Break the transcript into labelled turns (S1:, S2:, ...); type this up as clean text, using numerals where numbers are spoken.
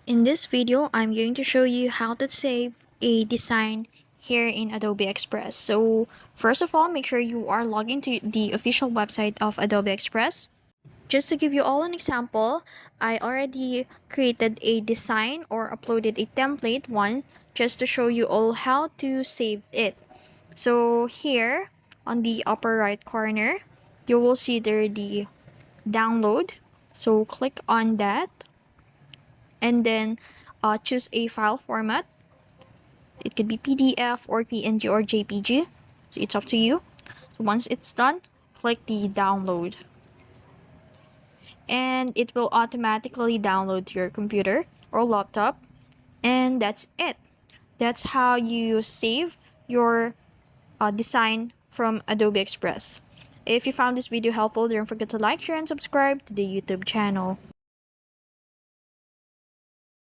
S1: In this video, I'm going to show you how to save a design here in Adobe Express. So first of all, make sure you are logged into the official website of Adobe Express. Just to give you all an example, I already created a design or uploaded a template one just to show you all how to save it. So here on the upper right corner, you will see there the download. So click on that and then choose a file format. It could be PDF or PNG or JPG. So it's up to you. So once it's done, click the download. And it will automatically download to your computer or laptop. And that's it. That's how you save your design from Adobe Express. If you found this video helpful, don't forget to like, share, and subscribe to the YouTube channel.